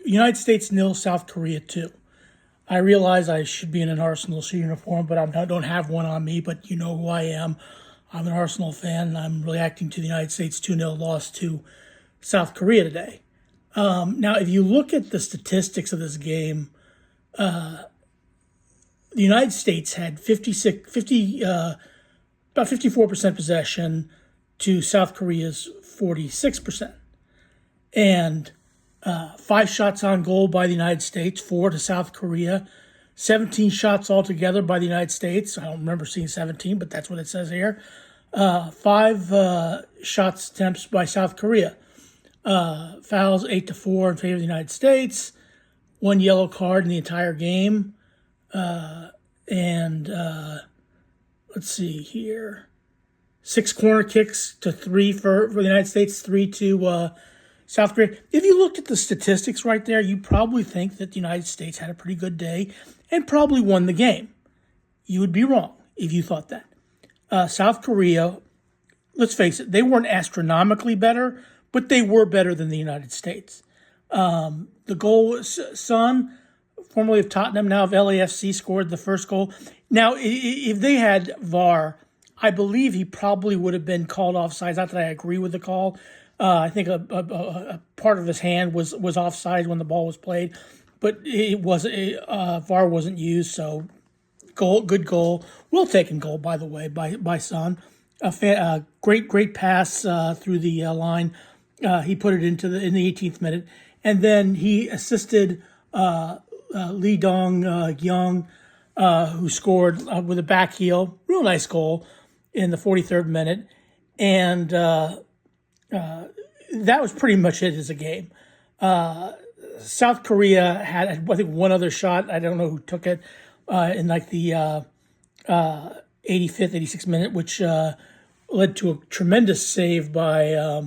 United States nil, South Korea 2. I realize I should be in an Arsenal uniform, but I don't have one on me. But you know who I am. I'm an Arsenal fan, and I'm reacting to the United States 2-0 loss to South Korea today. Now, if you look at the statistics of this game, the United States had about 54% possession to South Korea's 46%. And 5 shots on goal by the United States, 4 to South Korea, 17 shots altogether by the United States. I don't remember seeing 17, but that's what it says here. 5 shots attempts by South Korea. Fouls 8-4 in favor of the United States. 1 yellow card in the entire game. Let's see here. 6 corner kicks to 3 for the United States, 3 to South Korea. If you looked at the statistics right there, you probably think that the United States had a pretty good day and probably won the game. You would be wrong if you thought that. South Korea, let's face it, they weren't astronomically better, but they were better than the United States. The goal, Son, formerly of Tottenham, now of LAFC, scored the first goal. Now, if they had VAR, I believe he probably would have been called offside. Not that I agree with the call. I think a part of his hand was offside when the ball was played, but it was VAR wasn't used. So, good goal, well taken goal, by the way, by Son. Great pass through the line. He put it in the 18th minute, and then he assisted Lee Dong-young, who scored with a back heel, real nice goal in the 43rd minute, and that was pretty much it as a game. South Korea had, I think, one other shot. I don't know who took it in like the 85th, 86th minute, which led to a tremendous save by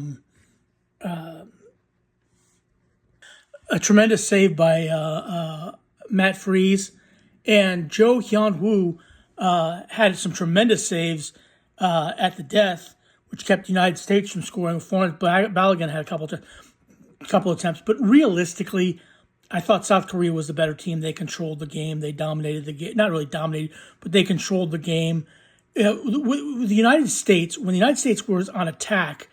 Matt Freese, and Jo Hyun-woo had some tremendous saves at the death, which kept the United States from scoring. Florence Balogun had a couple attempts, but realistically, I thought South Korea was the better team. They controlled the game. They dominated the game. Not really dominated, but they controlled the game. With the United States, when the United States was on attack,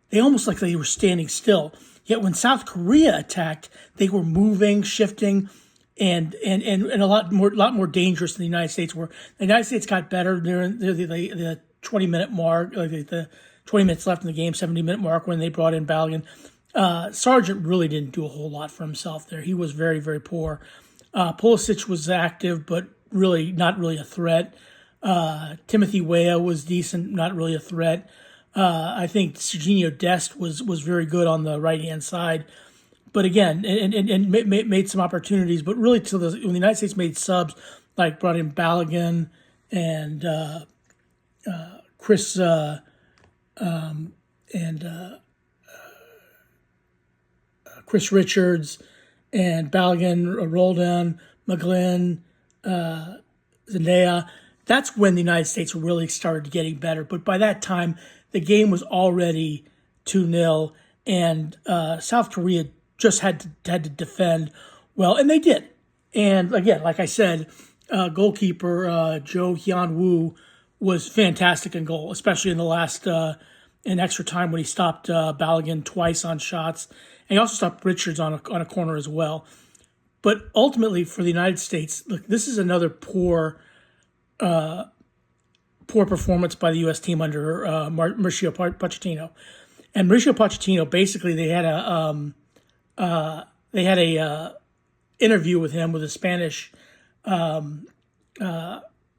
they almost like they were standing still. Yet when South Korea attacked, they were moving, shifting, and a lot more dangerous than the United States were. The United States got better during the 20-minute mark, like the 20 minutes left in the game, 70-minute mark when they brought in Balogun. Sargent really didn't do a whole lot for himself there. He was very, very poor. Pulisic was active, but really not really a threat. Timothy Weah was decent, not really a threat. I think Serginho Dest was very good on the right-hand side. But again, and made some opportunities. But really, when the United States made subs, like brought in Balogun and Chris Chris Richards and Balogun, Roldan, McGlynn, Zendaya. That's when the United States really started getting better. But by that time, the game was already 2-0, and South Korea just had to defend well, and they did. And again, like I said, goalkeeper Jo Hyun-woo was fantastic in goal, especially in the last in extra time when he stopped Balogun twice on shots, and he also stopped Richards on a corner as well. But ultimately, for the United States, look, this is another poor performance by the U.S. team under Mauricio Pochettino. And Mauricio Pochettino, basically, they had a interview with him with a Spanish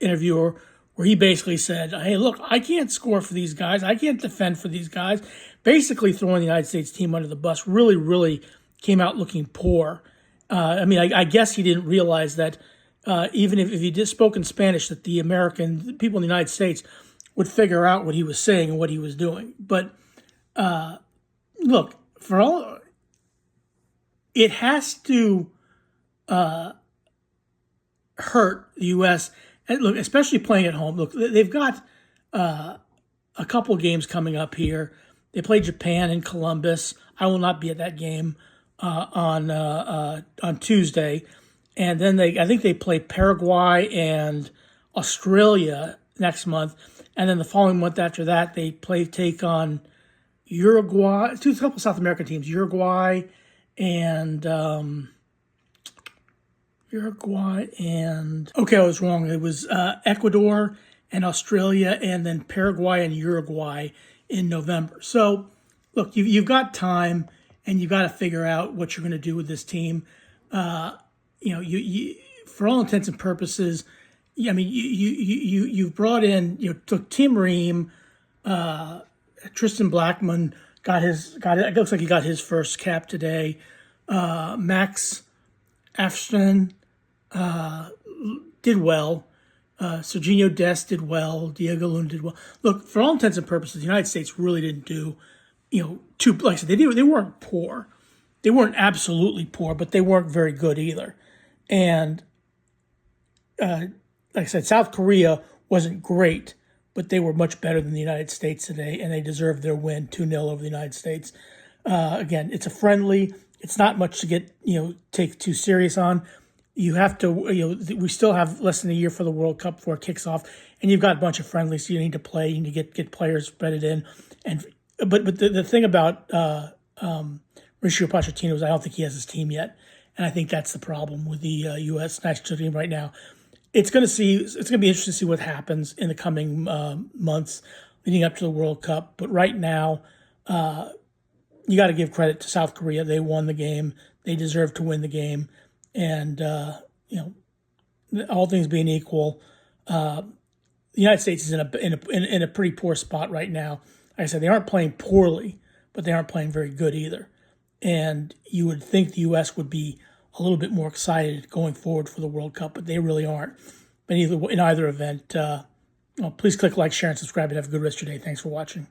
interviewer, where he basically said, "Hey, look, I can't score for these guys. I can't defend for these guys." Basically, throwing the United States team under the bus. Really, really came out looking poor. I guess he didn't realize that. Even if he just spoke in Spanish, that the people in the United States would figure out what he was saying and what he was doing. But look, for all, it has to hurt the U.S. And look, especially playing at home. Look, they've got a couple games coming up here. They play Japan and Columbus. I will not be at that game. on Tuesday, and then I think they play Paraguay and Australia next month, and then the following month after that they take on Uruguay, a couple South American teams, and okay, I was wrong. It was Ecuador and Australia, and then Paraguay and Uruguay in November. So, look, you've got time, and you've got to figure out what you're going to do with this team. You for all intents and purposes, I mean, you've brought in, took Tim Ream, Tristan Blackman it looks like he got his first cap today. Max Afshin did well. Serginho Dest did well. Diego Luna did well. Look, for all intents and purposes, the United States really didn't do, like I said, they weren't poor. They weren't absolutely poor, but they weren't very good either. And like I said, South Korea wasn't great, but they were much better than the United States today, and they deserved their win 2-0 over the United States. Again, it's a friendly. It's not much to take too serious on. You have to, we still have less than a year for the World Cup before it kicks off, and you've got a bunch of friendlies, so you need to play. You need to get players bedded in. But the thing about Mauricio Pochettino is I don't think he has his team yet, and I think that's the problem with the U.S. national team right now. It's going to be interesting to see what happens in the coming months leading up to the World Cup. But right now, you got to give credit to South Korea. They won the game. They deserve to win the game. And, all things being equal, the United States is in a pretty poor spot right now. Like I said, they aren't playing poorly, but they aren't playing very good either. And you would think the U.S. would be a little bit more excited going forward for the World Cup, but they really aren't. But in either event, please click like, share, and subscribe, and have a good rest of your day. Thanks for watching.